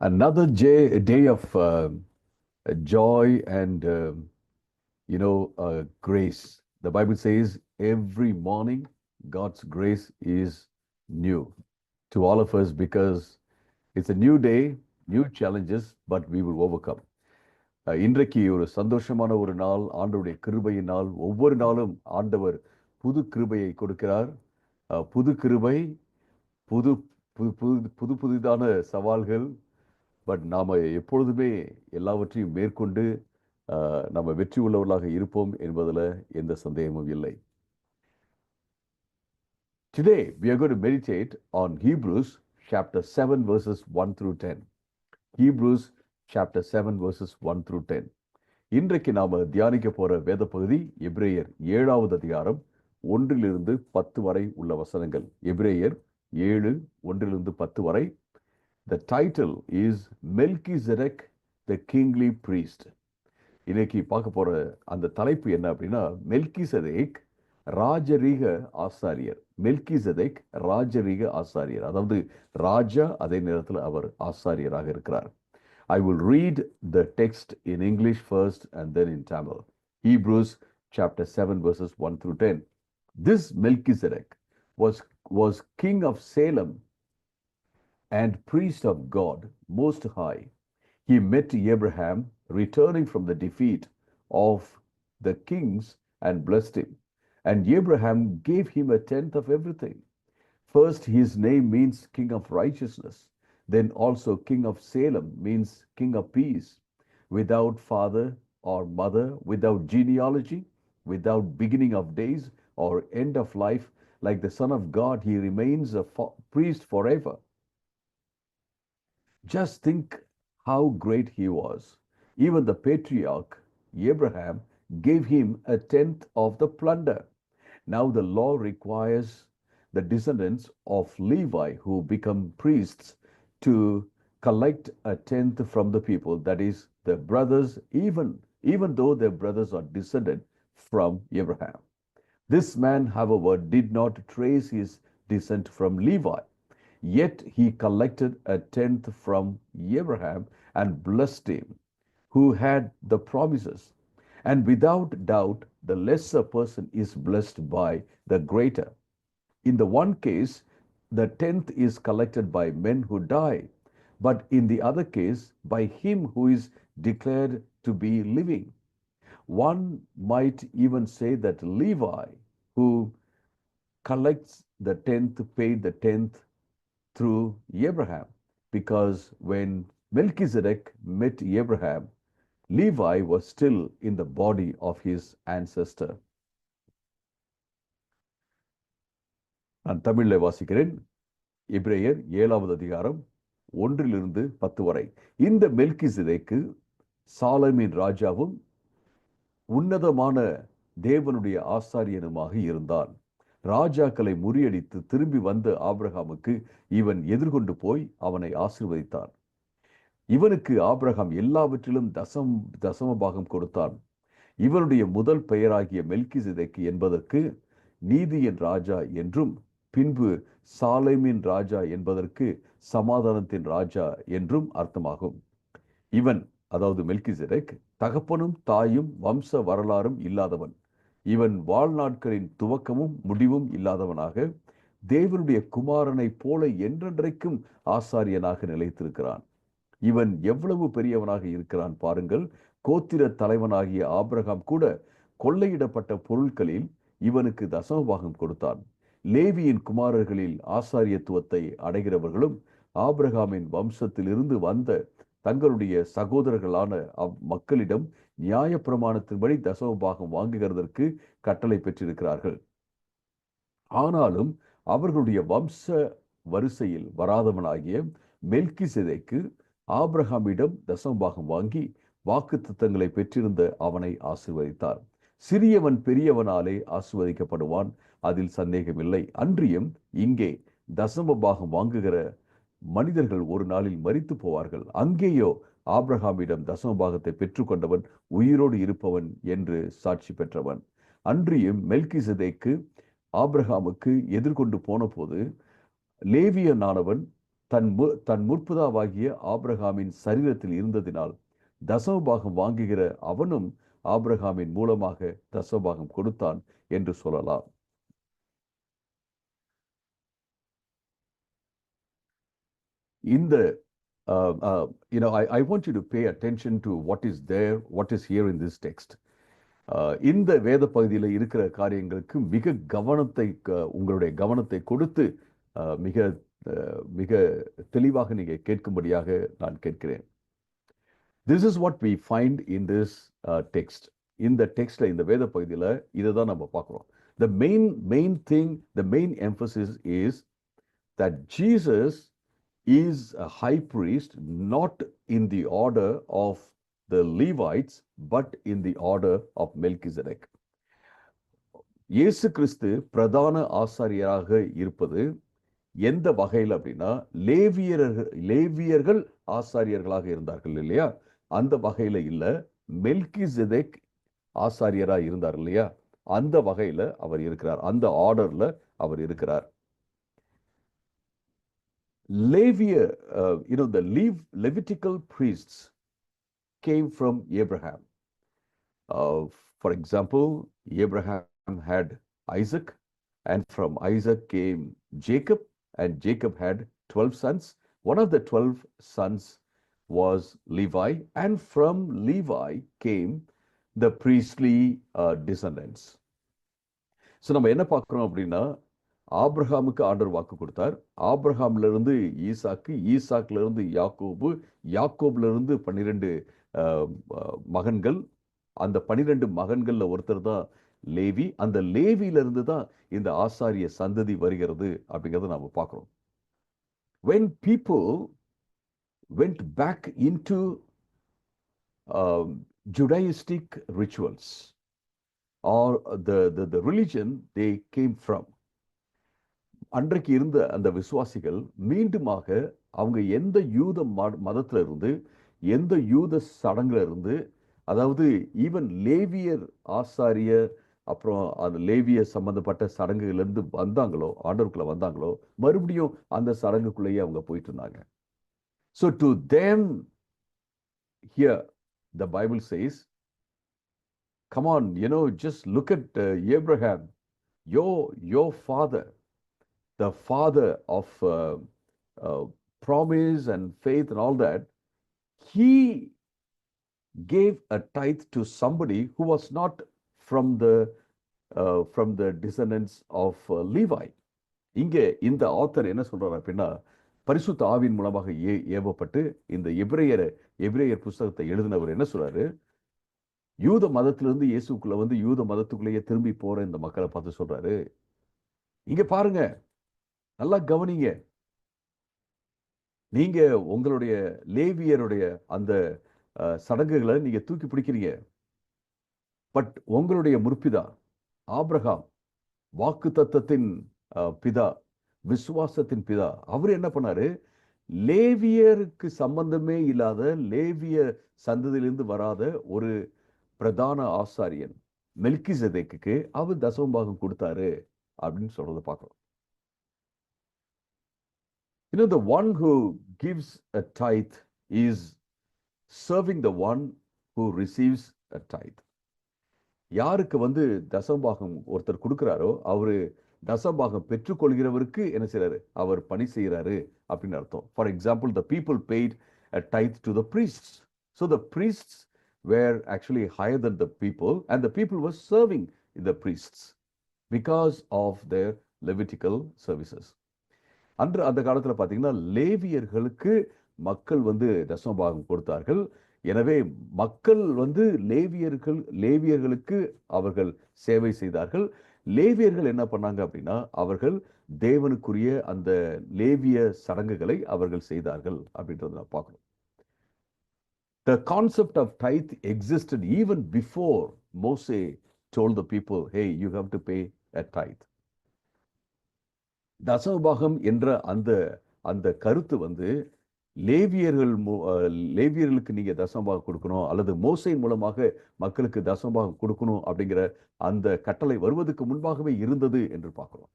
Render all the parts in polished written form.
Another day of joy and grace. The Bible says every morning God's grace is new to all of us because it's a new day, new challenges, but we will overcome. இன்றைக்கு ஒரு சந்தோஷமான ஒரு நாள், ஆண்டவருடைய கிருபையின் நாள். ஒவ்வொரு நாளும் ஆண்டவர் புது கிருபையை கொடுக்கிறார். புது கிருபை, புது புது புது புது புதிதான சவால்கள். பட் நாம எப்பொழுதுமே எல்லாவற்றையும் மேற்கொண்டு நம்ம வெற்றி உள்ளவர்களாக இருப்போம் என்பதில் எந்த சந்தேகமும் இல்லை. Today we are going to meditate on Hebrews chapter 7 verses 1 through 10. Hebrews chapter 7 verses 1 through 10. இன்றைக்கு நாம தியானிக்க போற வேத பகுதி எபிரேயர் 7வது அதிகாரம் 1 10 வரை உள்ள வசனங்கள். எபிரேயர் 7 1 10 வரை. The title is Melchizedek the kingly priest. இன்னைக்கு பார்க்க போற அந்த தலைப்பு என்ன அப்படின்னா, மெல்கிசதேக் ராஜரீக ஆசாரியர். மெல்கிசதேக் ராஜரீக ஆசாரியர், அதாவது ராஜா, அதே நேரத்தில் அவர் ஆசாரியராக இருக்கிறார். I will read the text in English first and then in Tamil. Hebrews chapter 7 verses 1 through 10. This Melchizedek was king of Salem and priest of God Most High. He met Abraham returning from the defeat of the kings and blessed him. And Abraham gave him a tenth of everything. First, his name means king of righteousness. Then also king of Salem means king of peace. Without father or mother, without genealogy, without beginning of days or end of life, like the Son of God, he remains a priest forever. Just think how great he was. Even the patriarch Abraham gave him a tenth of the plunder. Now the law requires the descendants of Levi who become priests to collect a tenth from the people, that is, the brothers, even though their brothers are descended from Abraham. This man, however, did not trace his descent from Levi. Yet he collected a tenth from Abraham and blessed him, who had the promises. And without doubt, the lesser person is blessed by the greater. In the one case, the tenth is collected by men who die, but in the other case, by him who is declared to be living. One might even say that Levi, who collects the tenth, paid the tenth through Abraham, because when Melchizedek met Abraham, Levi was still in the body of his ancestor. நான் தமிழில் வாசிக்கிறேன். எபிரேயர் 7வது அதிகாரம் 1 10 வரை. இந்த மெல்கிசதேக்கு சாலேமின் ராஜாவும் உன்னதமான தேவனுடைய ஆசாரியனுமாக இருந்தான். ராஜாக்களை முறியடித்து திரும்பி வந்த ஆபிரகாமுக்கு இவன் எதிர்கொண்டு போய் அவனை ஆசீர்வதித்தான். இவனுக்கு ஆபிரகாம் எல்லாவற்றிலும் தசம பாகம் கொடுத்தான். இவனுடைய முதல் பெயராகிய மெல்கிசதேக்கு என்பதற்கு நீதியின் ராஜா என்றும், பின்பு சாலேமின் ராஜா என்பதற்கு சமாதானத்தின் ராஜா என்றும் அர்த்தமாகும். இவன், அதாவது மெல்கிசதேக், தகப்பனும் தாயும் வம்ச வரலாறும் இல்லாதவன். இவன் வாழ்நாட்களின் துவக்கமும் முடிவும் இல்லாதவனாக தேவனுடைய குமாரனை போல என்றென்றைக்கும் ஆசாரியனாக நிலைத்திருக்கிறான். இவன் எவ்வளவு பெரியவனாக இருக்கிறான் பாருங்கள். கோத்திர தலைவனாகிய ஆபிரகாம் கூட கொள்ளையிடப்பட்ட பொருட்களில் இவனுக்கு தசமபாகம் கொடுத்தான். லேவியின் குமாரர்களில் ஆசாரியத்துவத்தை அடைகிறவர்களும் ஆபிரகாமின் வம்சத்திலிருந்து வந்த தங்களுடைய சகோதரர்களான மக்களிடம் நியாய பிரமாணத்தின்படி தசமபாகம் வாங்குகிறதற்கு கட்டளை பெற்றிருக்கிறார்கள். ஆனாலும் அவர்களுடைய வம்ச வரிசையில் வராதவனாகிய மெல்கிசதேக்கு ஆபிரகாமிடம் தசமபாகம் வாங்கி வாக்குத்தத்தங்களை பெற்றிருந்த அவனை ஆசீர்வதித்தார். சிறியவன் பெரியவனாலே ஆசீர்வதிக்கப்படுவான், அதில் சந்தேகமில்லை. அன்றியும் இங்கே தசமபாகம் வாங்குகிற மனிதர்கள் ஒரு நாளில் மரித்து போவார்கள். அங்கேயோ ஆபிரகாமிடம் தசமபாகத்தை பெற்றுக்கொண்டவன் உயிரோடு இருப்பவன் என்று சாட்சி பெற்றவன். அன்றியும் மெல்கிசதேக்கு ஆபிரகாமுக்கு எதிர்கொண்டு போன போது லேவியனானவன் தன் முற்புதாவாகிய ஆபிரகாமின் சரீரத்தில் இருந்ததினால் தசமபாகம் வாங்குகிற அவனும் ஆபிரகாமின் மூலமாக தசமபாகம் கொடுத்தான் என்று சொல்லலாம். இந்த I want you to pay attention to what is there, what is here in this text. இந்த வேத பகுதியில் இருக்கிற காரியங்களுக்கு மிக கவனத்தை உங்களுடைய கவனத்தை கொடுத்து மிக மிக தெளிவாக நீங்க கேட்கும்படியாக நான் கேட்கிறேன். This is what we find in this text. இந்த டெக்ஸ்ட்ல இந்த வேத பகுதியில் இதை தான் நம்ம பார்க்கிறோம். The main thing, the main emphasis is that Jesus is a high priest, not in the order of the Levites, but in the order of Melchizedek. இயேசு கிறிஸ்து பிரதான ஆசாரியராக இருப்பது எந்த வகையில் அப்படின்னா, லேவியர்கள் ஆசாரியர்களாக இருந்தார்கள் இல்லையா, அந்த வகையில இல்ல. மெல்கிசெதேக் ஆசாரியரா இருந்தார் இல்லையா, அந்த வகையில அவர் இருக்கிறார், அந்த ஆர்டர்ல அவர் இருக்கிறார். The Levitical priests came from Abraham. For example, Abraham had Isaac, and from Isaac came Jacob, and Jacob had 12 sons. One of the 12 sons was Levi, and from Levi came the priestly descendants. So நம்ம என்ன பார்க்கிறோம் அப்படின்னா, ஆபிரகாமுக்கு ஆண்டவர் வாக்கு கொடுத்தார். ஆபிரகாம்ல இருந்து ஈசாக்கு, ஈசாக்ல இருந்து யாக்கோபு, யாக்கோப்ல இருந்து 12 மகன்கள். அந்த 12 மகன்கள்ல ஒருத்தர் தான் லேவி. அந்த லேவியில இருந்து தான் இந்த ஆசாரிய சந்ததி வருகிறது அப்படிங்கறத நாம பார்க்கிறோம். When people went back into Judaistic rituals or the religion they came from, அன்றைக்கு இருந்த அந்த விசுவாசிகள் மீண்டுமாக அவங்க எந்த யூத மதத்துல இருந்து, எந்த யூத சடங்குல இருந்து, அதாவது ஈவன் லேவியர் ஆசாரியர் அப்புறம் அந்த லேவிய சம்பந்தப்பட்ட சடங்குகள் இருந்து வந்தாங்களோ, ஆண்டவருக்குள்ள வந்தாங்களோ, மறுபடியும் அந்த சடங்குக்குள்ளேயே அவங்க போயிட்டு இருந்தாங்க. So to them here the Bible says, come on, just look at Abraham, your father, the father of promise and faith and all that. He gave a tithe to somebody who was not from the descendants of Levi. இங்கே இந்த author என்ன சொல்றாரு அப்படின்னா, பரிசுத்த ஆவியின் மூலமாக ஏவப்பட்டு இந்த எபிரேயர் புஸ்தகத்தை எழுதினவர் என்ன சொல்றாரு, யூத மதத்திலிருந்து இயேசுக்குள்ள வந்து யூத மதத்துக்குள்ளேயே திரும்பி போற இந்த மக்களை பார்த்து சொல்றாரு, இங்க பாருங்க, நல்லா கவனிங்க, நீங்க உங்களுடைய லேவியருடைய அந்த சடங்குகளை நீங்க தூக்கி பிடிக்கிறீங்க. பட் உங்களுடைய முற்பிதா ஆபிரகாம், வாக்கு தத்தத்தின் பிதா, விசுவாசத்தின் பிதா, அவர் என்ன பண்ணாரு, லேவியருக்கு சம்பந்தமே இல்லாத, லேவிய சந்ததியிலிருந்து வராத ஒரு பிரதான ஆசாரியன் மெல்கிசெதேக்குக்கு அவர் தசமபாகம் கொடுத்தாரு அப்படின்னு சொல்றத பார்க்கிறோம். The one who gives a tithe is serving the one who receives a tithe. யாருக்கு வந்து தசமபாகம் ஒருத்தர் கொடுக்கிறாரோ, அவரு தசமபாகம் பெற்றுக்கொள்கிறவருக்கு என்ன செய்யறாரு, அவர் பணி செய்யறாரு அப்படின்னு அர்த்தம். For example, the people paid a tithe to the priests. So the priests were actually higher than the people, and the people were serving the priests because of their Levitical services. அந்த காலத்தில் பார்த்தீங்கன்னா லேவியர்களுக்கு மக்கள் வந்து தசமபாகம் கொடுத்தார்கள். எனவே மக்கள் வந்து லேவியர்களுக்கு அவர்கள் சேவை செய்தார்கள். லேவியர்கள் என்ன பண்ணாங்க அப்படின்னா, அவர்கள் தேவனுக்குரிய அந்த லேவிய சடங்குகளை அவர்கள் செய்தார்கள் அப்படின்றத நான் பார்க்கணும். The concept of tithe existed even before Moses told the people, hey, you have to pay a tithe. தசமபாகம் என்ற அந்த கருத்து வந்து லேவியர்களுக்கு நீங்க தசமபாகம் கொடுக்கணும், அல்லது மோசேயின் மூலமாக மக்களுக்கு தசமபாகம் கொடுக்கணும் அப்படிங்கிற அந்த கட்டளை வருவதற்கு முன்பாகவே இருந்தது என்று பார்க்கிறோம்.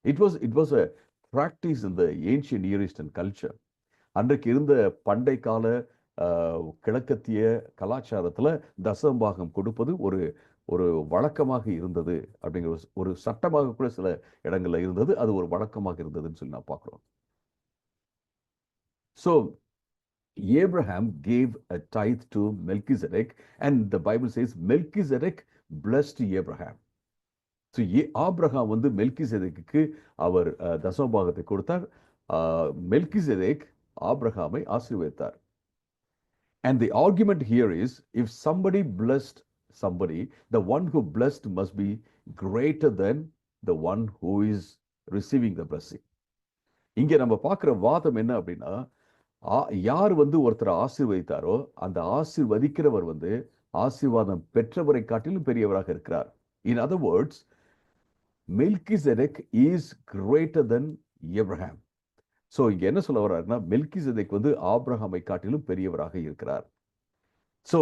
It was a practice in the ancient Near Eastern culture. அன்றைக்கு இருந்த பண்டை கால கிழக்கத்திய கலாச்சாரத்தில் தசமபாகம் கொடுப்பது ஒரு ஒரு வழக்கமாக இருந்தது, அப்படிங்கிற ஒரு சட்டமாக கூட சில இடங்கள்ல இருந்தது. அது ஒரு வழக்கமாக இருந்ததுன்னு சொல்லி நான் பார்க்கிறோம். So Abraham gave a tithe to Melchizedek, and the Bible says Melchizedek blessed Abraham. So Abraham வந்து மெல்கிசெதேக்குக்கு அவர் தசமபாகத்தை கொடுத்தார். மெல்கிசெதேக் ஆபிரகாமை ஆசீர்வதித்தார். And the argument here is, if somebody blessed somebody, the one who blessed must be greater than the one who is receiving the blessing. இங்கே நம்ம பார்க்குற வாதம் என்ன அப்படின்னா, யார் வந்து ஒருத்தரை ஆசீர்வதித்தாரோ அந்த ஆசீர்வதிக்கிறவர் வந்து ஆசீர்வாதம் பெற்றவரை காட்டிலும் பெரியவராக இருக்கிறார். In other words, Melchizedek is greater than Abraham. So இங்கே என்ன சொல்ல வர்றாருன்னா, மெல்கிசெதேக் வந்து ஆபிரகாமை காட்டிலும் பெரியவராக இருக்கிறார். ஸோ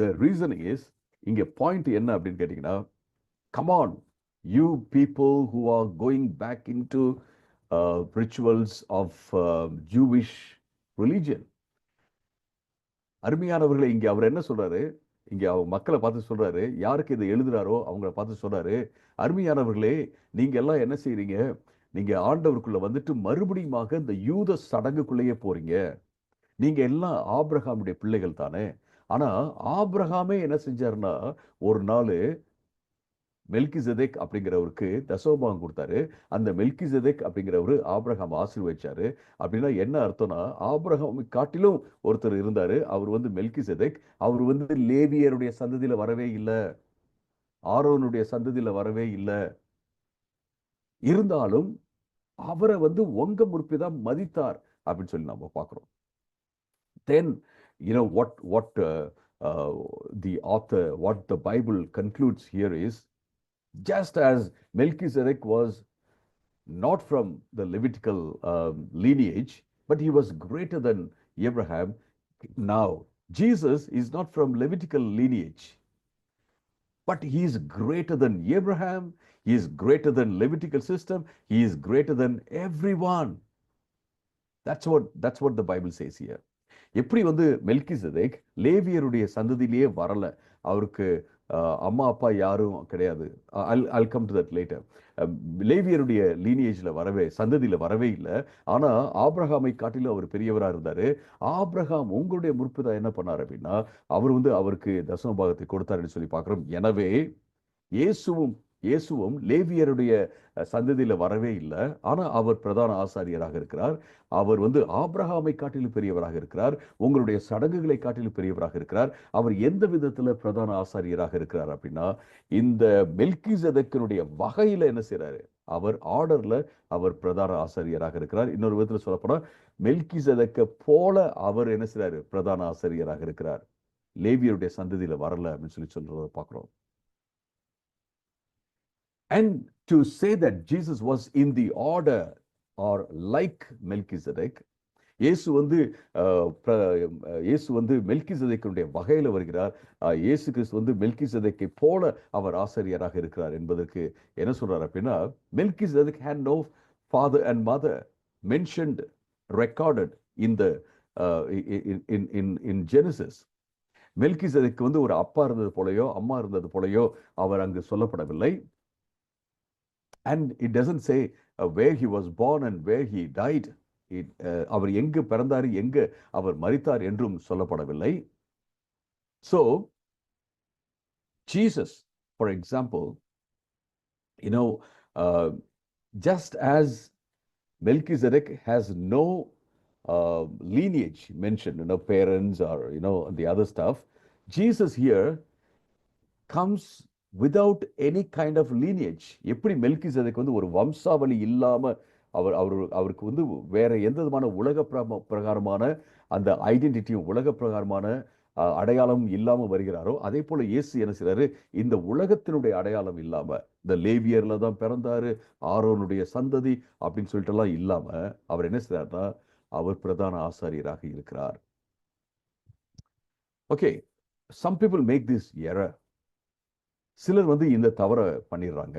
த ரீசன் இஸ், இங்கே பாயிண்ட் என்ன அப்படின்னு கேட்டிங்கன்னா, come on you people who are going back in to rituals of Jewish religion. அருமையானவர்களை, இங்கே அவர் என்ன சொல்றாரு, இங்கே அவர் மக்களை பார்த்து சொல்றாரு, யாருக்கு இதை எழுதுறாரோ அவங்கள பார்த்து சொல்றாரு, அருமையானவர்களே, நீங்க எல்லாம் என்ன செய்றீங்க, நீங்க ஆண்டவருக்குள்ள வந்துட்டு மறுபடியுமாக இந்த யூத சடங்குக்குள்ளேயே போறீங்க. நீங்க எல்லாம் ஆபிரகாமுடைய பிள்ளைகள் தானே. ஆனா ஆபிரகாமே என்ன செஞ்சாருன்னா, ஒரு நாள் மெல்கிசெதேக் அப்படிங்கிறவருக்கு தசமபாகம் கொடுத்தாரு. அந்த மெல்கிசெதேக் அப்படிங்கிறவரு ஆபிரகாம் ஆசீர்வதிச்சாரு. அப்படின்னா என்ன அர்த்தம்னா, ஆபிரகாமை காட்டிலும் ஒருத்தர் இருந்தாரு, அவர் வந்து மெல்கிசெதேக். அவர் வந்து லேவியருடைய சந்ததியில வரவே இல்லை, ஆரோனுடைய சந்ததியில வரவே இல்லை. இருந்தாலும் அவரை வந்து உங்க முற்பிதான் மதித்தார் அப்படின்னு சொல்லி நம்ம பார்க்கிறோம். Then you know what the author, what the Bible concludes here is, just as Melchizedek was not from the Levitical lineage, but he was greater than Abraham. Now Jesus is not from Levitical lineage, but he is greater than Abraham. He is greater than Levitical system. He is greater than everyone. That's what the Bible says here. எப்படி வந்து மெல்கிசெதேக் லேவியருடைய சந்ததியிலேயே வரல, அவருக்கு அம்மா அப்பா யாரும் கிடையாது. I'll come to that later. லேவியருடைய லீனியேஜ்ல வரவே, சந்ததியில வரவே இல்லை. ஆனா ஆபிரகாமை காட்டிலும் அவர் பெரியவரா இருந்தாரு. ஆபிரகாம் உங்களுடைய முற்பிதா என்ன பண்ணார் அப்படின்னா, அவர் வந்து அவருக்கு தசமபாகத்தை கொடுத்தாருன்னு சொல்லி பார்க்கிறோம். எனவே இயேசுவும் லேவியருடைய சந்ததியில வரவே இல்லை. ஆனா அவர் பிரதான ஆசாரியராக இருக்கிறார். அவர் வந்து ஆபிரகாமை காட்டிலும் பெரியவராக இருக்கிறார். உங்களுடைய சடங்குகளை காட்டிலும் பெரியவராக இருக்கிறார். அவர் எந்த விதத்துல பிரதான ஆசாரியராக இருக்கிறார் அப்படின்னா, இந்த மெல்கிசெதேக்கினுடைய வகையில என்ன செய்யறாரு, அவர் ஆர்டர்ல அவர் பிரதான ஆசாரியராக இருக்கிறார். இன்னொரு விதத்துல சொல்லப்போனா, மெல்கிசெதேக்கை போல அவர் என்ன செய்யறாரு, பிரதான ஆசாரியராக இருக்கிறார். லேவியருடைய சந்ததியில வரல அப்படின்னு சொல்லி சொல்றத பார்க்கிறோம். And to say that Jesus was in the order or like Melchizedek, இயேசு வந்து மெல்கிசெதேக்கினுடைய வகையில வருகிறார். இயேசு கிறிஸ்து வந்து மெல்கிசெதேக்கை போல அவர் ஆசாரியராக இருக்கிறார் என்பதற்கு என்ன சொல்றார் அப்படின்னா, Melchizedek had no father and mother mentioned, recorded in the in Genesis. மெல்கிசெதேக்கு வந்து ஒரு அப்பா இருந்தது போலயோ அம்மா இருந்தது போலயோ அவர் அங்கு சொல்லப்படவில்லை. And it doesn't say where he was born and where he died. அவர் எங்கு பிறந்தார், எங்கு அவர் மரித்தார் என்றும் சொல்லப்படவில்லை. So Jesus, for example, just as Melchizedek has no lineage mentioned, parents or the other stuff, Jesus here comes without any kind of lineage. எப்படி மெல்கிசெதேக் வந்து ஒரு வம்சாவளி இல்லாம அவருக்கு வந்து வேற எந்த விதமான உலக பிரகாரமான அந்த ஐடென்டிட்டியும் உலக பிரகாரமான அடையாளம் இல்லாம வருகிறாரோ, அதே போல இயேசு என்ன செய்றாரு, இந்த உலகத்தினுடைய அடையாளம் இல்லாம, இந்த லேவியர்ல தான் பிறந்தாரு, ஆரோனுடைய சந்ததி அப்படின்னு சொல்லிட்டு எல்லாம் இல்லாம அவர் என்ன செய்றாருன்னா, அவர் பிரதான ஆசாரியராக இருக்கிறார். Okay, some people make this error. சிலர் வந்து இந்த தவறை பண்ணிடுறாங்க.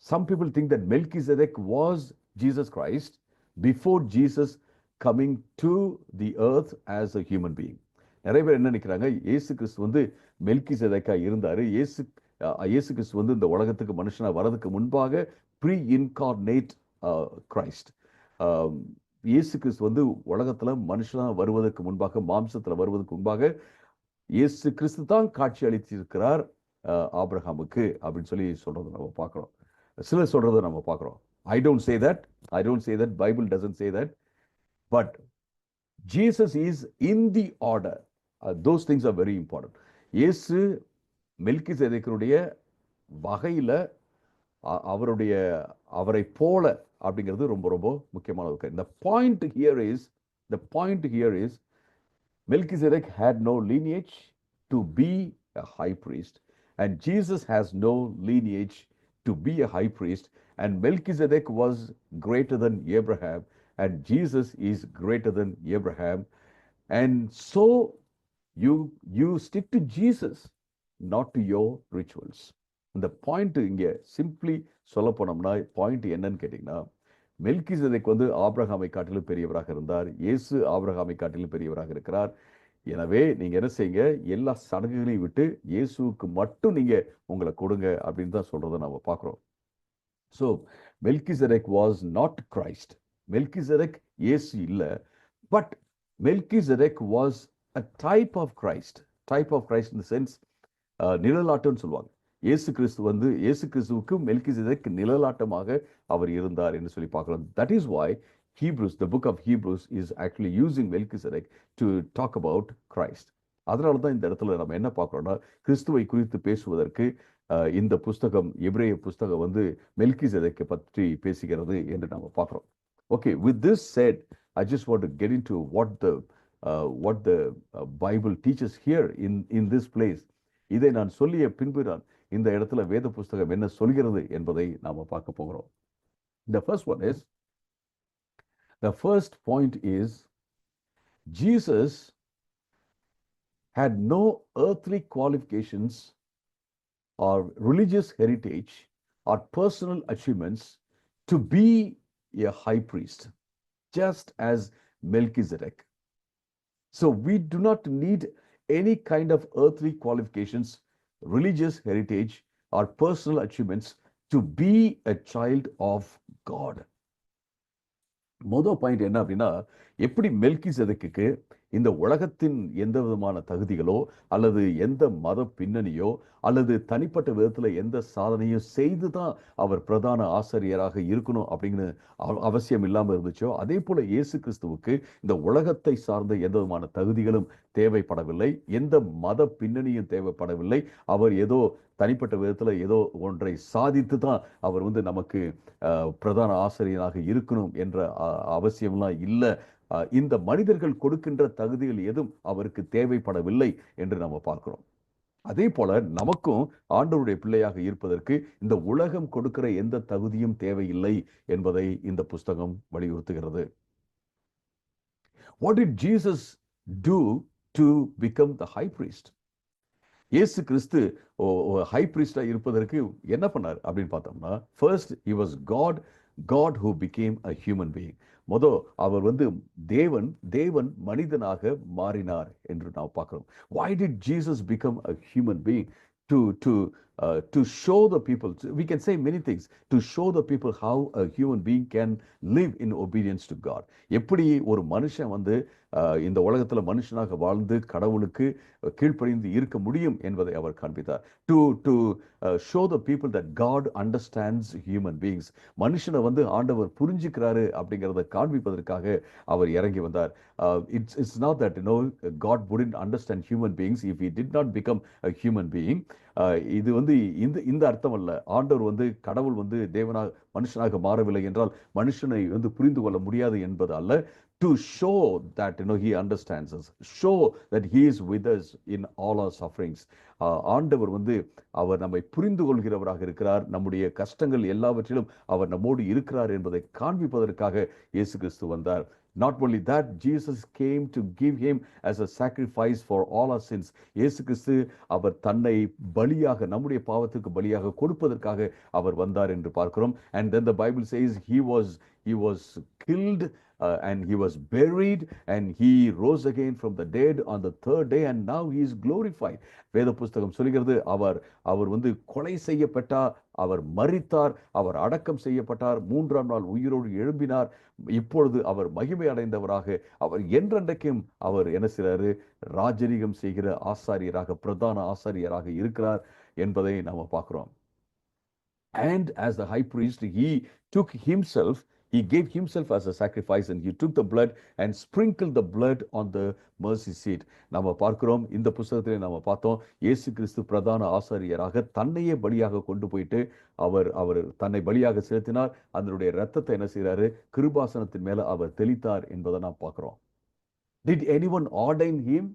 Some people think that Melchizedek was Jesus Christ before Jesus coming to the earth as a human being. நிறைய பேர் என்ன நினைக்கிறாங்க, இயேசு கிறிஸ்து வந்து மெல்கிசேதேக்கா இருந்தாரு. இயேசு கிறிஸ்து வந்து இந்த உலகத்துக்கு மனுஷனா வரதுக்கு முன்பாக ப்ரீ இன்கார்னேட் கிரைஸ்ட். இயேசு கிறிஸ்து வந்து உலகத்துல மனுஷனா வருவதற்கு முன்பாக, மாம்சத்துல வருவதற்கு முன்பாக இயேசு கிறிஸ்து தான் காட்சி அளித்திருக்கிறார் ஆபிரகாமுக்கு அப்படின்னு சொல்லி சொல்றதை நம்ம பார்க்கிறோம். சிலர் சொல்றதை நம்ம பார்க்கிறோம். I don't say that. Bible doesn't say that. But Jesus is in the order. Those things are very important. இயேசு மெல்கிசேதேக்கினுடைய வகையில அவரை போல அப்படிங்கிறது ரொம்ப ரொம்ப முக்கியமான ஒரு காரியம். The point here is Melchizedek had no lineage to be a high priest, and Jesus has no lineage to be a high priest, and Melchizedek was greater than Abraham, and Jesus is greater than Abraham, and so you stick to Jesus, not to your rituals. இந்த point இங்கே simply சொல்ல போனோம்னா point என்னன்னு கேட்டீங்கன்னா, மெல்கிசேதேக் வந்து ஆபிரகாமை காட்டிலும் பெரியவராக இருந்தார். இயேசு ஆபிரகாமை காட்டிலும் பெரியவராக இருக்கிறார். எனவே நீங்க என்ன செய்யுங்க, எல்லா சடங்குகளையும் விட்டு இயேசுவுக்கு மட்டும் நீங்க உங்களை கொடுங்க அப்படின்னு தான் சொல்றதை நம்ம பார்க்கிறோம். So Melchizedek was not Christ. Melchizedek இயேசு இல்லை. But Melchizedek was a type of Christ. Type of Christ in the sense நிழலாட்டம்னு சொல்லுவாங்க. இயேசு கிறிஸ்துவுக்கு மெல்கிசேதேக் நிழலாட்டமாக அவர் இருந்தார் என்று சொல்லி பார்க்கலாம். That is why Hebrews, the book of Hebrews is actually using Melchizedek to talk about Christ. அதனால தான் இந்த இடத்துல நம்ம என்ன பார்க்குறோம்னா, கிறிஸ்துவை குறித்து பேசுவதற்கு இந்த புஸ்தகம், எபிரேய புஸ்தகம் வந்து மெல்கிசேதேக்கை பற்றி பேசுகிறது என்று நம்ம பார்க்குறோம். Okay, with this said, I just want to get into what the Bible teaches here in this place. இதை நான் சொல்லிய பின்பு நான் இந்த இடத்துல வேத புஸ்தகம் என்ன சொல்கிறது என்பதை நாம பார்க்க போகிறோம். The first point is Jesus had no earthly qualifications or religious heritage or personal achievements to be a high priest, just as Melchizedek. So we do not need any kind of earthly qualifications, religious heritage or personal achievements to be a child of God. முதல் point என்ன அப்படின்னா, எப்படி மெல்கிசேதேக்குக்கு இந்த உலகத்தின் எந்த விதமான தகுதிகளோ அல்லது எந்த மத பின்னணியோ அல்லது தனிப்பட்ட விதத்தில் எந்த சாதனையும் செய்து தான் அவர் பிரதான ஆசிரியராக இருக்கணும் அப்படிங்கிற அவசியம் இல்லாமல் இருந்துச்சோ, அதே போல இயேசு கிறிஸ்துவுக்கு இந்த உலகத்தை சார்ந்த எந்த விதமான தகுதிகளும் தேவைப்படவில்லை, எந்த மத பின்னணியும் தேவைப்படவில்லை. அவர் ஏதோ தனிப்பட்ட விதத்தில் ஏதோ ஒன்றை சாதித்து தான் அவர் வந்து நமக்கு பிரதான ஆசிரியராக இருக்கணும் என்ற அவசியம்லாம் இல்லை. இந்த மனிதர்கள் கொடுக்கின்ற தகுதிகள் எதுவும் அவருக்கு தேவைப்படவில்லை என்று நம்ம பார்க்கிறோம். அதே போல நமக்கும் ஆண்டவருடைய பிள்ளையாக இருப்பதற்கு இந்த உலகம் கொடுக்கிற எந்த தகுதியும் தேவையில்லை என்பதை இந்த புஸ்தகம் வலியுறுத்துகிறது. What did Jesus do to become the high priest? இயேசு கிறிஸ்து ஹை பிரிஸ்டா இருப்பதற்கு என்ன பண்ணார் அப்படின்னு பார்த்தோம்னா, first he was God who became a human being. அவர் வந்து தேவன் மனிதனாக மாறினார் என்று நாம் பார்க்கிறோம். Why did Jesus become a human being? To show the people, we can say many things, to show the people how a human being can live in obedience to God. எப்படி ஒரு மனுஷன் வந்து இந்த உலகத்துல மனுஷனாக வாழ்ந்து கடவுளுக்கு கீழ்ப்படிந்து இருக்க முடியும் என்பதை அவர் காண்பித்தார். To show the people that God understands human beings. மனுஷனை வந்து ஆண்டவர் புரிஞ்சுக்கிறாரு அப்படிங்கிறத காண்பிப்பதற்காக அவர் இறங்கி வந்தார். It's not that God wouldn't understand human beings if he did not become a human being. இது வந்து இந்த அர்த்தம் அல்ல. ஆண்டவர் வந்து கடவுள் வந்து தேவனாக மனுஷனாக மாறவில்லை என்றால் மனுஷனை வந்து புரிந்து கொள்ள முடியாது என்பது அல்ல. To show that he understands us, show that he is with us in all our sufferings. ஆண்டவர் வந்து அவர் நம்மை புரிந்து கொள்கிறவராக இருக்கிறார். நம்முடைய கஷ்டங்கள் எல்லாவற்றிலும் அவர் நம்மோடு இருக்கிறார் என்பதை காண்பிப்பதற்காக இயேசு கிறிஸ்து வந்தார். Not only that, Jesus came to give him as a sacrifice for all our sins. இயேசு கிறிஸ்து அவர் தன்னை பலியாக, நம்முடைய பாவத்துக்கு பலியாக கொடுப்பதற்காக அவர் வந்தார் என்று பார்க்கிறோம். And then the Bible says he was killed and he was buried and he rose again from the dead on the third day and now he is glorified. வேத புஸ்தகம் சொல்கிறது அவர் வந்து கொலை செய்யப்பட்டார், அவர் மரித்தார், அவர் அடக்கம் செய்யப்பட்டார், மூன்றாம் நாள் உயிரோடு எழும்பினார். இப்பொழுது அவர் மகிமை அடைந்தவராக அவர் என்றென்றைக்கும் அவர் என்ன செய்றாரு, ராஜரீகம் செய்கிற ஆசாரியராக, பிரதான ஆசாரியராக இருக்கிறார் என்பதை நாம பார்க்கிறோம். And as the high priest, he gave himself as a sacrifice and he took the blood and sprinkled the blood on the mercy seat. நாம பார்க்கிறோம், இந்த புத்தகத்திலே நாம பார்த்தோம், இயேசு கிறிஸ்து பிரதான ஆசாரியராக தன்னையே பலியாக கொண்டு போயிட்டு அவர் தன்னை பலியாக செலுத்தினார். அதனுடைய இரத்தத்தை என்ன செய்றாரு, கிருபாசனத்தின் மேல அவர் தெளித்தார் என்பதை நாம் பார்க்கிறோம். Did anyone ordain him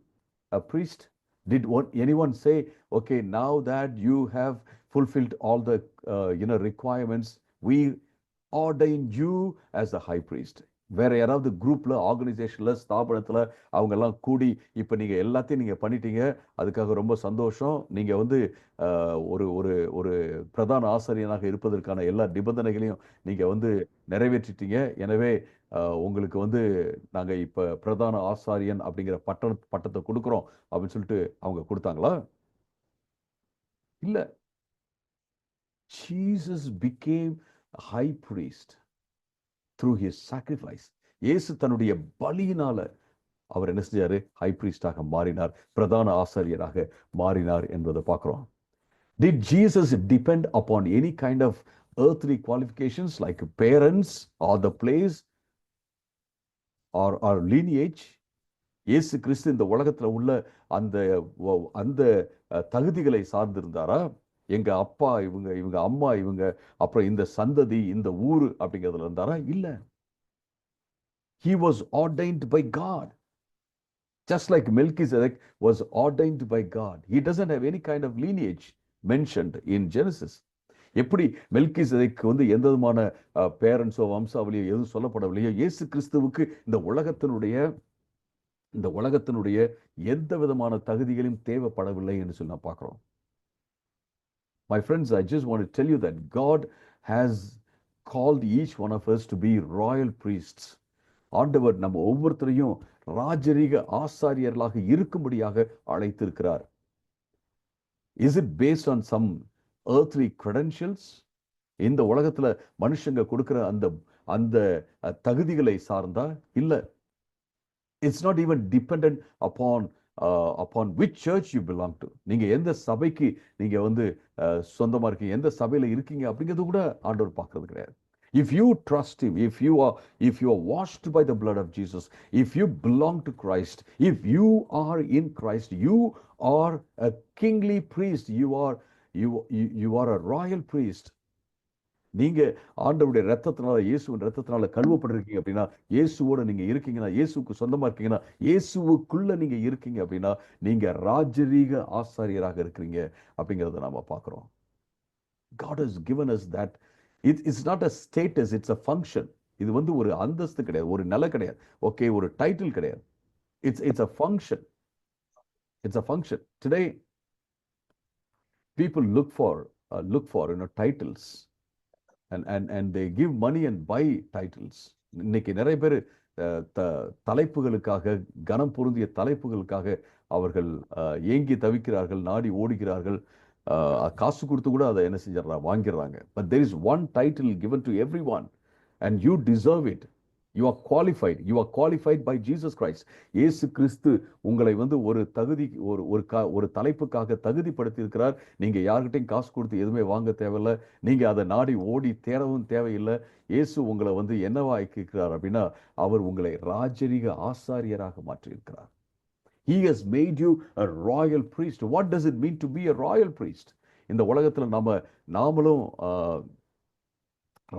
a priest? Did anyone say, okay, now that you have fulfilled all the requirements, we ordain you as the high priest? வேற யாராவது குரூப்ல, ஆர்கனைசேஷன்ல, ஸ்தாபனத்துல அவங்க எல்லாம் கூடி இப்ப நீங்க எல்லாத்தையும் நீங்க பண்ணிட்டீங்க, அதுக்காக ரொம்ப சந்தோஷம், நீங்க வந்து ஒரு ஒரு ஒரு பிரதான ஆசாரியனாக இருப்பதற்கான எல்லா நிபந்தனைகளையும் நீங்க வந்து நிறைவேற்றிட்டீங்க, எனவே உங்களுக்கு வந்து நாங்க இப்ப பிரதான ஆசாரியன் அப்படிங்கிற பட்டத்தை கொடுக்கிறோம் அப்படின்னு சொல்லிட்டு அவங்க கொடுத்தாங்களா? இல்ல. Jesus became a high priest through his sacrifice. இயேசு தன்னுடைய பலியினால அவர் என்ன செஞ்சாரு, ஹை பிரீஸ்டாக மாறினார், பிரதான ஆசாரியராக மாறினார் என்பதை பார்க்கிறோம். Did Jesus depend upon any kind of earthly qualifications like parents or the place or lineage? இயேசு கிறிஸ்து இந்த உலகத்துல உள்ள அந்த தகுதிகளை சார்ந்திருந்தாரா? எங்க அப்பா இவங்க அம்மா இவங்க, அப்புறம் இந்த சந்ததி, இந்த ஊரு அப்படிங்கிறதுல இருந்தாரா? இல்ல. He was ordained by God, just like Melchizedek was ordained by God. He doesn't have any kind of lineage mentioned in Genesis. எப்படி மெல்கிசேதேக்கு வந்து எந்த விதமான பேரண்ட்ஸோ வம்சாவளியோ எதுவும் சொல்லப்படவில்லையோ, இயேசு கிறிஸ்துவுக்கு இந்த உலகத்தினுடைய எந்த விதமான தகுதிகளையும் தேவைப்படவில்லை என்று சொல்லி நான் பார்க்கிறோம். My friends, I just want to tell you that God has called each one of us to be royal priests. ஆண்டவர் நம்ம ஒவ்வொருத்தரையும் ராஜரீக ஆசாரியர்களாக இருக்கும்படியாக அழைத்திருக்கிறார். Is it based on some earthly credentials? இந்த உலகத்துல மனுஷங்க கொடுக்கிற அந்த தகுதிகளை சார்ந்தா? இல்ல. It's not even dependent upon which church you belong to. நீங்க எந்த சபைக்கு நீங்க வந்து சொந்தமா இருக்கீங்க, எந்த சபையில இருக்கீங்க அப்படிங்கிறது கூட ஆண்டவர் பார்க்கிறது கிடையாது. If you trust him, if you are washed by the blood of Jesus, if you belong to Christ, if you are in Christ, you are a kingly priest, you are a royal priest. நீங்க ஆண்டவருடைய ரத்தத்தினால, இயேசுவின் ரத்தத்தினால கழுவப்பட்டிருக்கீங்க அப்படின்னா, இயேசுவோட நீங்க இருக்கீங்கன்னா, இயேசுக்கு சொந்தமா இருக்கீங்கன்னா, இயேசுவுக்குள்ள நீங்க இருக்கீங்க அப்படின்னா, நீங்க ராஜரீக ஆசாரியராக இருக்கிறீங்க அப்படிங்கறத நாம பார்க்கிறோம். God has given us that. It's not a status, it's a function. இது வந்து ஒரு அந்தஸ்து கிடையாது, ஒரு நிலை கிடையாது, ஓகே, ஒரு டைட்டில் கிடையாது. It's a function. It's a function. Today people look for titles. And they give money and buy titles. இன்னைக்கு நிறைய பேர் தலைப்புகளுக்காக, கனம் பொருந்திய தலைப்புகளுக்காக அவர்கள் ஏங்கி தவிக்கிறார்கள், நாடி ஓடுகிறார்கள், காசு கொடுத்து கூட அதை என்ன செஞ்சிடறாங்க, வாங்கிடுறாங்க. But there is one title given to everyone and you deserve it. You are qualified by Jesus Christ. இயேசு கிறிஸ்து உங்களை வந்து ஒரு தலைப்புக்காக தகுதிப்படுத்தி இருக்கிறார். நீங்க யார்கிட்டையும் காசு கொடுத்து எதுவுமே வாங்க தேவையில்லை, நீங்க அதை நாடி ஓடி தேடவும் தேவையில்லை. இயேசு உங்களை வந்து என்னவா ஆக்கியிருக்கிறார் அப்படின்னா, அவர் உங்களை ராஜரீக ஆசாரியராக மாற்றியிருக்கிறார். He has made you a royal priest. What does it mean to be a royal priest? இந்த உலகத்துல நாமளும்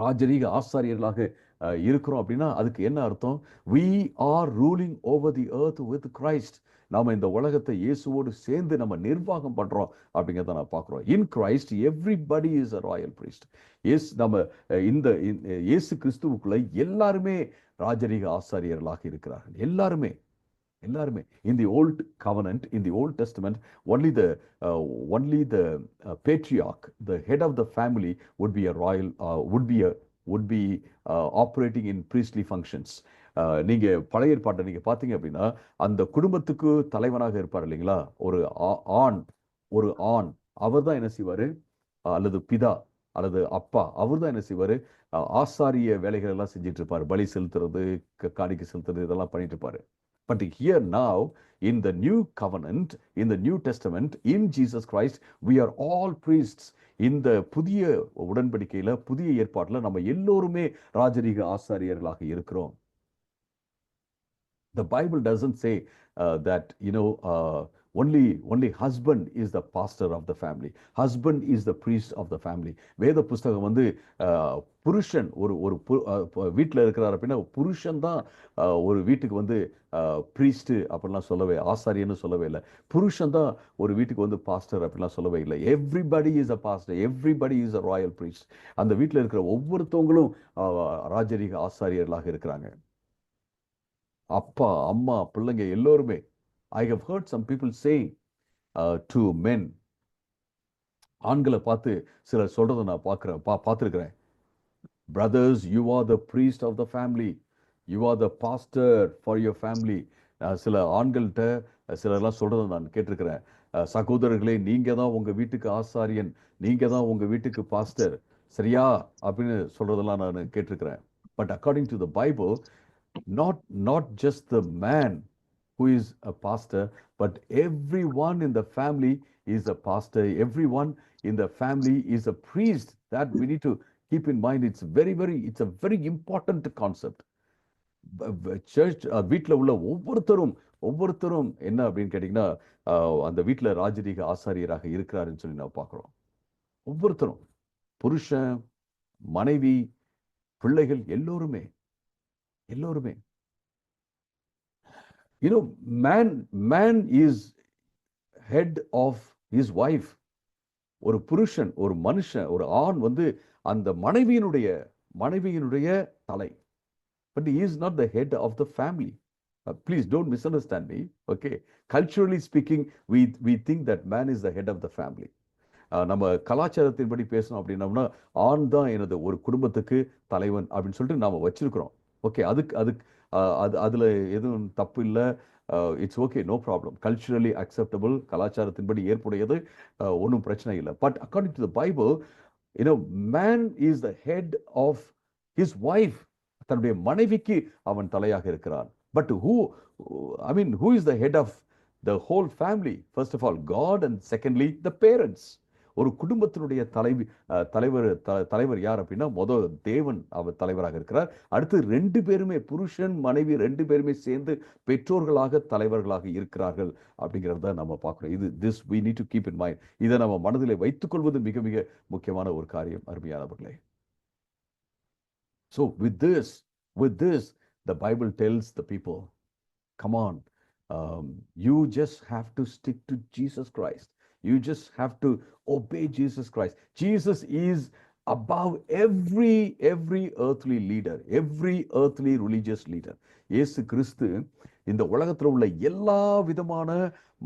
ராஜரீக ஆசாரியர்களாக இருக்கிறோம் அப்படின்னா அதுக்கு என்ன அர்த்தம்? we are ruling over the earth with Christ. நாம இந்த உலகத்தை இயேசுவோடு சேர்ந்து நம்ம நிர்வாகம் பண்றோம் அப்படிங்கிறத நான் பார்க்கிறோம். in Christ everybody is a royal priest. நம்ம இந்த இயேசு கிறிஸ்துவுக்குள்ள எல்லாருமே ராஜரீக ஆசாரியர்களாக இருக்கிறார்கள். எல்லாருமே எல்லாருமே in the old covenant, in the old testament, only the patriarch, the head of the family would be a royal would be operating in priestly functions. நீங்க பழைய ஏற்பாட்டை நீங்க பார்த்தீங்க அப்படின்னா அந்த குடும்பத்துக்கு தலைவனாக இருப்பார் இல்லைங்களா? ஆண் ஒரு ஆண் அவர் தான் என்ன செய்வாரு, அல்லது பிதா அல்லது அப்பா அவர் தான் என்ன செய்வாரு, ஆசாரிய வேலைகள் எல்லாம் செஞ்சுட்டு இருப்பாரு. பலி செலுத்துறது, காணிக்கை செலுத்துறது, இதெல்லாம் பண்ணிட்டு இருப்பாரு. But here now, in the new covenant, in the New Testament, in Jesus Christ, we are all priests. இந்த புதிய உடன்படிக்கையில புதிய ஏற்பாட்டுல நம்ம எல்லோருமே ராஜரீக ஆசாரியர்களாக இருக்கிறோம். The Bible doesn't say that only husband is the pastor of the family. Husband is the priest of the family. வேத புஸ்தகம் வந்து புருஷன் ஒரு வீட்டில் இருக்கிறார் அப்படின்னா புருஷன் தான் ஒரு வீட்டுக்கு வந்து பிரீஸ்ட் அப்படிலாம் சொல்லவே, ஆசாரியன்னு சொல்லவே இல்லை. புருஷன் தான் ஒரு வீட்டுக்கு வந்து பாஸ்டர் அப்படிலாம் சொல்லவே இல்லை. Everybody is a pastor, everybody is a Royal priest. அந்த வீட்டில் இருக்கிற ஒவ்வொருத்தவங்களும் ராஜரீக ஆசாரியர்களாக இருக்கிறாங்க. அப்பா அம்மா பிள்ளைங்க எல்லோருமே. I have heard some people saying to men, ஆண்களை பார்த்து சிலர் சொல்றதை நான் பார்த்துருக்கிறேன். Brothers, you are the priest of the family. You are the pastor for your family. சில ஆண்கள்கிட்ட சிலர்லாம் சொல்றதை நான் கேட்டிருக்கிறேன். சகோதரர்களே, நீங்க தான் உங்க வீட்டுக்கு ஆசாரியன், நீங்க தான் உங்க வீட்டுக்கு பாஸ்டர், சரியா அப்படின்னு சொல்றதெல்லாம் நான் கேட்டிருக்கிறேன். But according to the Bible, not just the man who is a pastor, but everyone in the family is a pastor. Everyone in the family is a priest. That we need to keep in mind. It's a very important concept. Church வீட்டில் உள்ள ஒவ்வொருத்தரும் என்ன அப்படின்னு கேட்டிங்கன்னா அந்த வீட்டில் ராஜரீக ஆசாரியராக இருக்கிறாருன்னு சொல்லி நான் பார்க்குறோம். ஒவ்வொருத்தரும், புருஷன், மனைவி, பிள்ளைகள் எல்லோருமே. Man is head of his wife. ஒரு புருஷன், ஒரு மனுஷன், ஒரு ஆண் வந்து அந்த மனைவியினுடைய தலை. But he is not the head of the family. Please don't misunderstand me. Okay, culturally speaking, we think that man is the head of the family. நம்ம கலாச்சாரத்தின்படி பேசணும் அப்படின்னோம்னா ஆண் தான் எனது ஒரு குடும்பத்துக்கு தலைவன் அப்படின்னு சொல்லிட்டு நாம வச்சிருக்கிறோம். ஓகே, அதுல எதுவும் தப்பு இல்லை. It's okay, no problem. Culturally acceptable, கலாச்சாரத்தின்படி ஏற்புடையது, ஒன்றும் பிரச்சனை இல்லை. But according to the Bible, man is the head of his wife. தன்னுடைய மனைவிக்கு அவன் தலையாக இருக்கிறான். But who is the head of the whole family? First of all God, and secondly the parents. ஒரு குடும்பத்தினுடைய தலைவர் யார் அப்படின்னா முதல் தேவன் அவர் தலைவராக இருக்கிறார். அடுத்து 2 பேருமே, புருஷன் மனைவி 2 பேருமே சேர்ந்து பெற்றோர்களாக தலைவர்களாக இருக்கிறார்கள் அப்படிங்கிறத நம்ம பார்க்கிறோம். this we need to keep in mind. இதை நம்ம மனதிலே வைத்துக் கொள்வது மிக மிக முக்கியமான ஒரு காரியம், அருமையானவர்களே. So with this the Bible tells the people, come on, you just have to stick to Jesus Christ. You just have to obey Jesus Christ. Jesus is above every earthly leader, every earthly religious leader. இயேசு கிறிஸ்து இந்த உலகத்தில் உள்ள எல்லா விதமான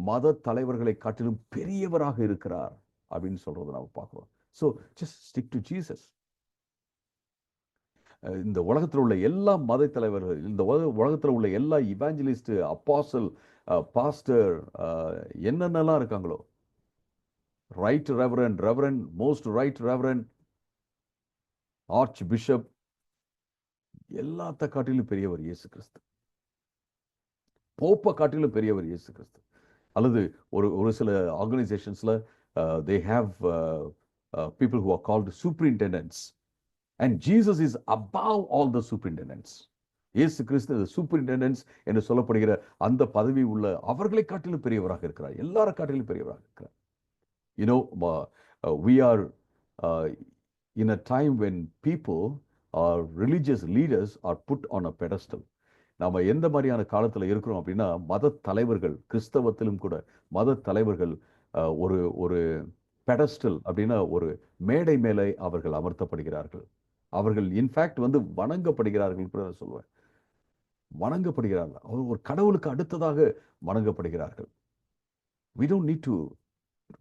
மத தலைவர்களை காட்டிலும் பெரியவராக இருக்கிறார் அப்படின்னு சொல்றதை நாம் பார்க்கிறோம். So just stick to Jesus. இந்த உலகத்தில் உள்ள எல்லா மத தலைவர்கள், இந்த உலகத்தில் உள்ள எல்லா இவாஞ்சலிஸ்ட், அப்பாசல், பாஸ்டர், என்னென்னலாம் இருக்காங்களோ, right reverend, most right reverend, arch bishop, எல்லாத்த காட்டிலும் பெரியவர் இயேசு கிறிஸ்து. போப்பை காட்டிலும் பெரியவர் இயேசு கிறிஸ்து. அல்லது ஒரு சில ஆர்கனைசேஷன்ஸ்ல they have people who are called superintendents, and Jesus is above all the superintendents. இயேசு கிறிஸ்து சூப்பரிண்டெண்டன்ஸ் என்று சொல்லப்படுகிற அந்த பதவி உள்ள அவர்களை காட்டிலும் பெரியவராக இருக்கிறார், எல்லார காட்டிலும் பெரியவராக இருக்கிறார். we are in a time when people or religious leaders are put on a pedestal. நாம எந்த மாதிரியான காலத்துல இருக்கிறோம் அப்படின்னா, மத தலைவர்கள், கிறிஸ்தவத்திலும் கூட மத தலைவர்கள் ஒரு ஒரு பெடஸ்டல் அப்படின்னா ஒரு மேடை மேலே அவர்கள் அமர்த்தப்படுகிறார்கள். அவர்கள் இன்ஃபேக்ட் வந்து வணங்கப்படுகிறார்கள் கூட நான் சொல்லுவேன். வணங்கப்படுகிறார்கள். அவர் ஒரு கடவுளுக்கு அடுத்ததாக வணங்கப்படுகிறார்கள். We don't need to,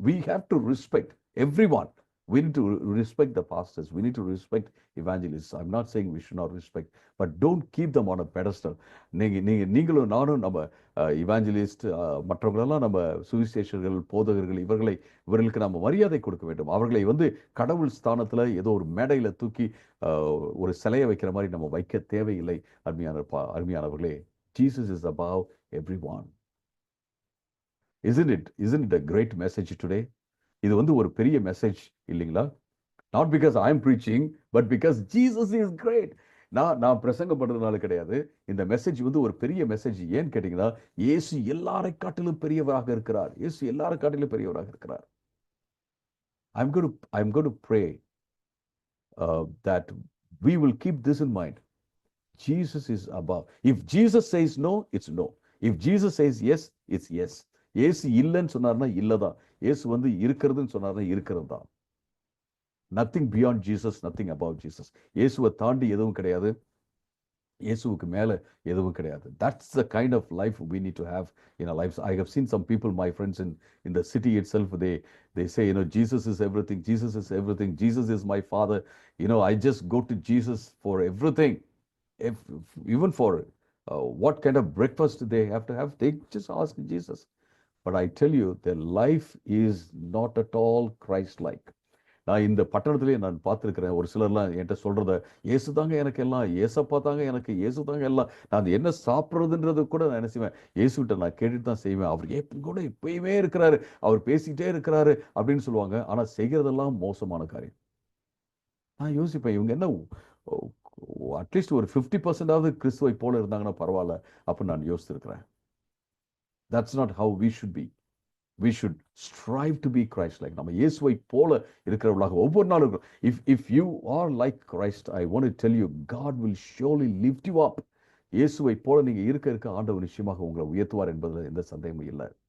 we have to respect everyone. We need to respect the pastors. We need to respect evangelists. I'm not saying we should not respect, but don't keep them on a pedestal. நீங்களும் நானும் நம்ம இவாஞ்சலிஸ்ட் மற்றவங்களெல்லாம் நம்ம சுவிசேஷர்கள், போதகர்கள், இவர்களுக்கு நம்ம மரியாதை கொடுக்க வேண்டும். அவர்களை வந்து கடவுள் ஸ்தானத்தில் ஏதோ ஒரு மேடையில் தூக்கி ஒரு சிலையை வைக்கிற மாதிரி நம்ம வைக்க தேவையில்லை. அருமையானவர்களே, Jesus is above everyone. Isn't it a great message today? இது வந்து ஒரு பெரிய மெசேஜ் இல்லைங்களா? Not because I am preaching, but because Jesus is great. நான் பிரசங்கப்படுறதுனால கிடையாது. இந்த மெசேஜ் வந்து ஒரு பெரிய மெசேஜ். ஏன்னு கேட்டீங்கன்னா, இயேசு எல்லாரை காட்டிலும் பெரியவராக இருக்கிறார். இயேசு எல்லாரை காட்டிலும் பெரியவராக இருக்கிறார். I'm going to pray that we will keep this in mind. Jesus is above. If Jesus says no, it's no. If Jesus says yes, it's yes. இயேசு இல்லைன்னு சொன்னார்னா இல்லதான். இயேசு வந்து இருக்கிறதுன்னு சொன்னார்னா இருக்கிறது தான். Nothing beyond Jesus, nothing above Jesus. இயேசுவை தாண்டி எதுவும் கிடையாது, இயேசுவுக்கு மேல எதுவும் கிடையாது. That's the kind of life we need to have in our lives. I have seen some people, my friends, in the city itself, they say, Jesus is everything, Jesus is everything, Jesus is my father. I just go to Jesus for everything. Even for what kind of breakfast they have to have, they just ask Jesus. But I tell you, their life is not at all Christ-like. நான் இந்த பட்டணத்திலே நான் பார்த்துருக்கிறேன். ஒரு சிலர்லாம் என்கிட்ட சொல்றத, இயேசு தாங்க எனக்கு எல்லாம், ஏசப்பா தாங்க எனக்கு, இயேசு தாங்க எல்லாம். நான் என்ன சாப்பிட்றதுன்றது கூட நான் என்ன செய்வேன், இயேசுகிட்ட நான் கேட்டுட்டு தான் செய்வேன். அவர் கூட எப்பயுமே இருக்கிறாரு, அவர் பேசிக்கிட்டே இருக்கிறாரு அப்படின்னு சொல்லுவாங்க. ஆனால் செய்கிறதெல்லாம் மோசமான காரியம். நான் யோசிப்பேன், இவங்க என்ன அட்லீஸ்ட் ஒரு 50% கிறிஸ்துவை போல இருந்தாங்கன்னா பரவாயில்ல அப்படின்னு நான் யோசிச்சிருக்கிறேன். That's not how we should be. We should strive to be Christ-like. நம்ம இயேசுவை போல இருக்கிறவர்களாக ஒவ்வொரு நாளும். If you are like Christ, I want to tell you, God will surely lift you up. இயேசுவை போல நீங்க இருக்க ஆண்டவர் நிச்சயமாக உங்களை உயர்த்துவார் என்பதில் எந்த சந்தேகமும் இல்லை.